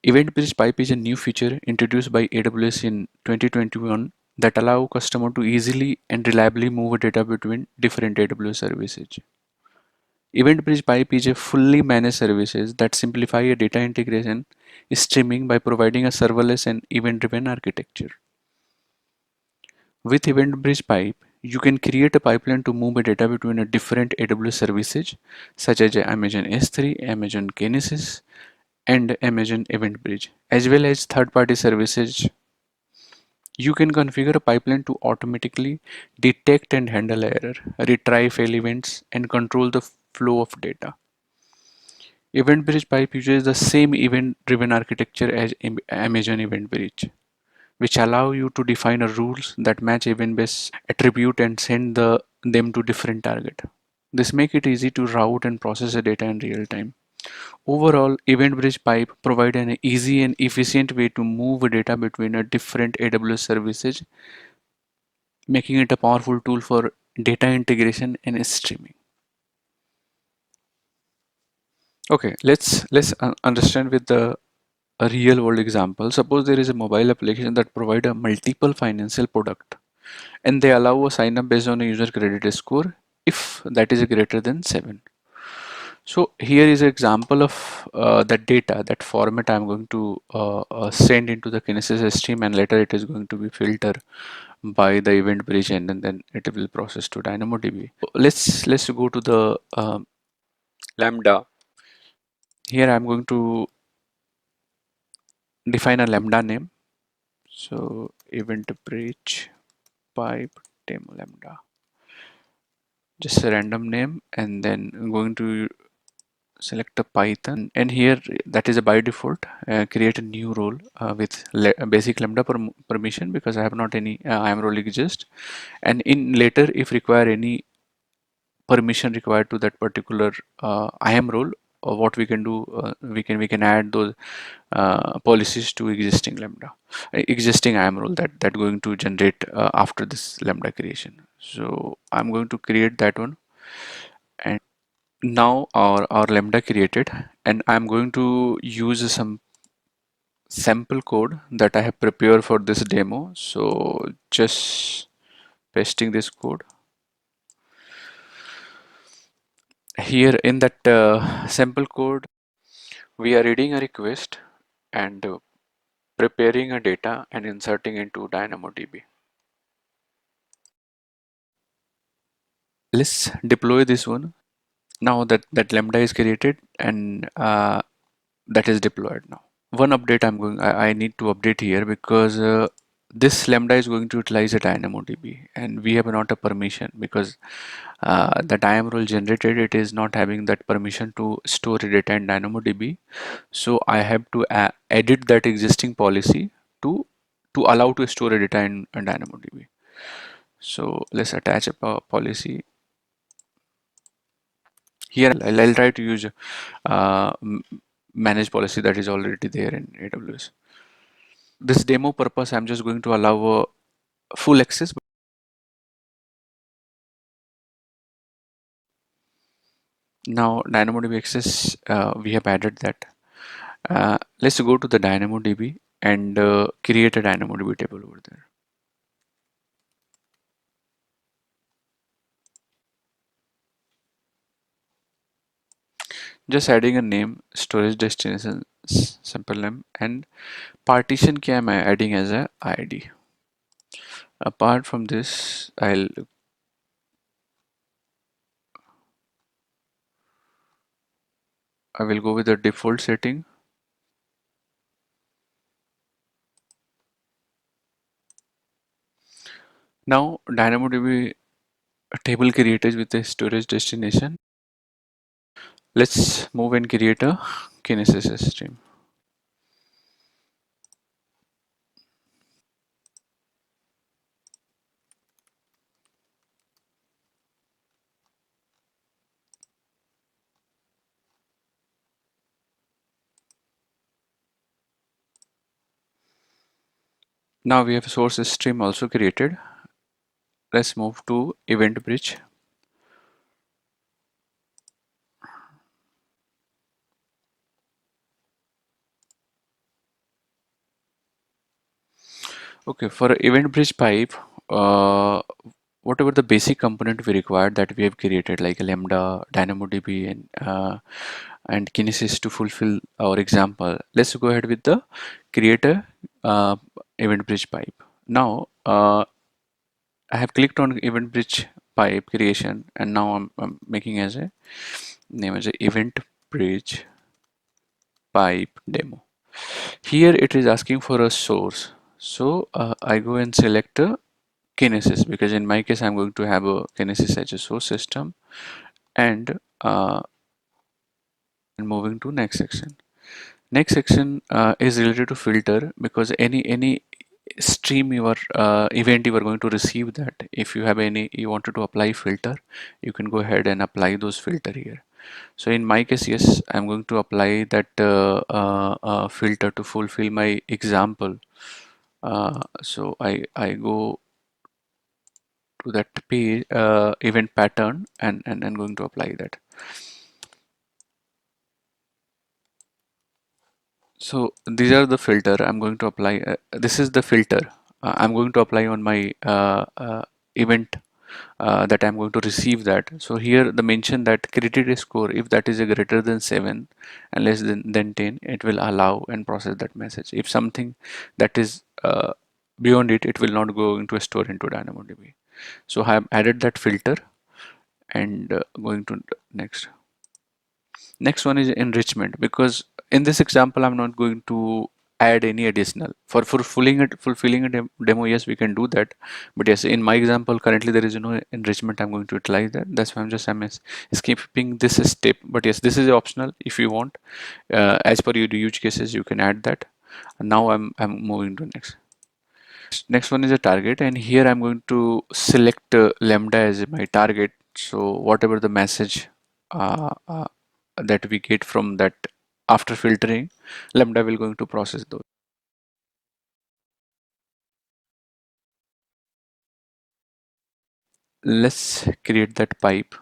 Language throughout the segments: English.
EventBridge Pipe is a new feature introduced by AWS in 2021 that allow customer to easily and reliably move data between different AWS services. EventBridge Pipe is a fully managed services that simplify a data integration streaming by providing a serverless and event-driven architecture. With EventBridge Pipe, you can create a pipeline to move a data between a different AWS services such as Amazon S3, Amazon Kinesis, and Amazon EventBridge, as well as third-party services. You can configure a pipeline to automatically detect and handle error, retry fail events, and control the flow of data. EventBridge Pipe uses the same event-driven architecture as Amazon EventBridge, which allow you to define a rules that match event-based attribute and send them to different target. This make it easy to route and process the data in real time. Overall, EventBridge Pipe provide an easy and efficient way to move data between a different AWS services, making it a powerful tool for data integration and streaming. Okay, let's understand with a real world example. Suppose there is a mobile application that provide a multiple financial product and they allow a sign up based on a user credit score if that is greater than 7. So here is an example of that data, that format I'm going to send into the Kinesis stream, and later it is going to be filtered by the event bridge and then it will process to DynamoDB. Let's go to the Lambda. Here I'm going to define a Lambda name. So EventBridge pipe demo Lambda. Just a random name, and then I'm going to select a Python, and here that is a by default create a new role with basic Lambda permission, because I have not any IAM role exist, and in later if require any permission required to that particular IAM role, what we can do, we can add those policies to existing Lambda, existing IAM role that going to generate after this Lambda creation. So I'm going to create that one, and now our Lambda created, and I'm going to use some sample code that I have prepared for this demo. So just pasting this code here. In that sample code, we are reading a request and preparing a data and inserting into DynamoDB. Let's deploy this one. Now that Lambda is created, and that is deployed now. One update I need to update here, because this Lambda is going to utilize a DynamoDB, and we have not a permission, because the IAM role generated, it is not having that permission to store data in DynamoDB. So I have to edit that existing policy to allow to store data in DynamoDB. So let's attach a policy here. I'll try to use uh, manage policy that is already there in AWS. This demo purpose, I'm just going to allow full access. Now DynamoDB access, we have added that. Let's go to the DynamoDB and create a DynamoDB table over there. Just adding a name, storage destination, simple name, and partition key I'm adding as a ID. Apart from this, I will go with the default setting. Now DynamoDB table created with a storage destination. Let's move and create a Kinesis stream. Now we have source stream also created. Let's move to EventBridge. Okay, for EventBridge pipe, whatever the basic component we required that we have created, like Lambda, DynamoDB, and Kinesis to fulfill our example. Let's go ahead with the create a EventBridge pipe. Now, I have clicked on EventBridge pipe creation, and now I'm making as a name as a EventBridge pipe demo. Here it is asking for a source. So I go and select a Kinesis, because in my case I'm going to have a Kinesis as a source system, and moving to next section. Next section is related to filter, because any stream you are event you are going to receive, that if you have any you wanted to apply filter, you can go ahead and apply those filter here. So in my case, yes, I'm going to apply that filter to fulfill my example. So I go to that page event pattern, and going to apply that. So these are the filter I'm going to apply. This is the filter I'm going to apply on my event that I'm going to receive that. So here the mention that credit score, if that is a greater than 7 and less than 10, it will allow and process that message. If something that is beyond it, it will not go into a store into DynamoDB. So I have added that filter, and going to next. Next one is enrichment, because in this example I'm not going to add any additional for fulfilling a demo. Yes, we can do that, but yes, in my example currently there is no enrichment. I'm going to utilize that. That's why I'm skipping this step. But yes, this is optional. If you want, as per your use cases, you can add that. And now I'm moving to next. Next one is a target, and here I'm going to select lambda as my target. So whatever the message uh, that we get from that after filtering, lambda will going to process those. Let's create that pipe.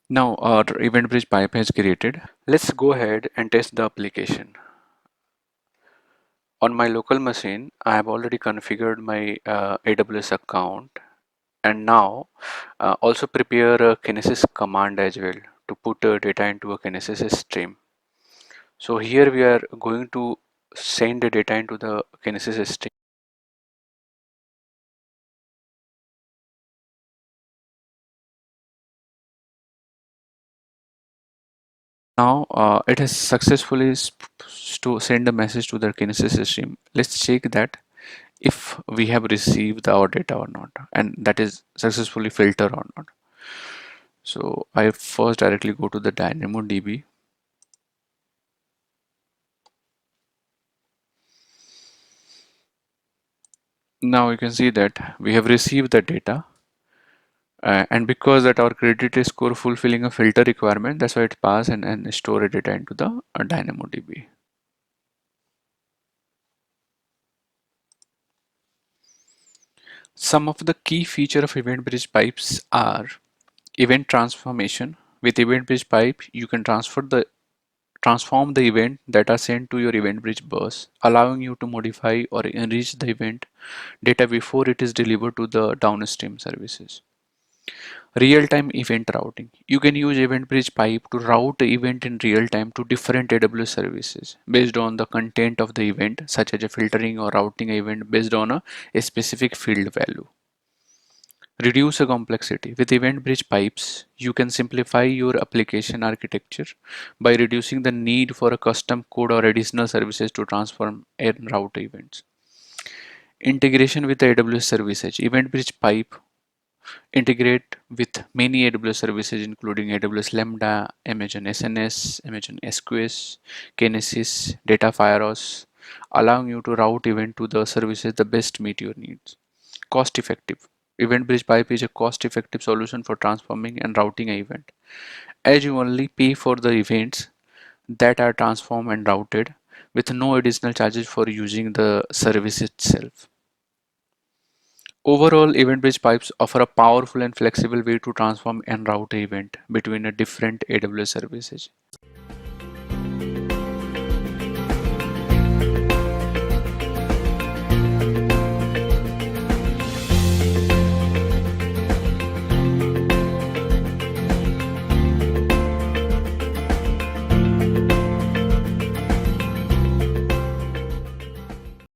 Now our EventBridge pipe has created. Let's go ahead and test the application. On my local machine, I have already configured my AWS account, and now also prepare a Kinesis command as well to put data into a Kinesis stream. So here we are going to send the data into the Kinesis stream. Now it has successfully to send a message to the Kinesis stream. Let's check that if we have received our data or not, and that is successfully filter or not. So I first directly go to the DynamoDB. Now you can see that we have received the data, and because that our credit score fulfilling a filter requirement, that's why it pass and store a data into the DynamoDB. Some of the key feature of EventBridge pipes are event transformation. With EventBridge pipe, you can transform the event that are sent to your EventBridge bus, allowing you to modify or enrich the event data before it is delivered to the downstream services. Real-time event routing. You can use EventBridge pipe to route the event in real time to different AWS services based on the content of the event, such as a filtering or routing event based on a specific field value. Reduce the complexity. With EventBridge pipes, you can simplify your application architecture by reducing the need for a custom code or additional services to transform and route events. Integration with the AWS services. EventBridge pipe integrate with many AWS services including AWS Lambda, Amazon SNS, Amazon SQS, Kinesis, Data Firehouse, allowing you to route event to the services that best meet your needs. Cost effective. EventBridge Pipe is a cost effective solution for transforming and routing an event, as you only pay for the events that are transformed and routed with no additional charges for using the service itself. Overall, EventBridge pipes offer a powerful and flexible way to transform and route an event between a different AWS services.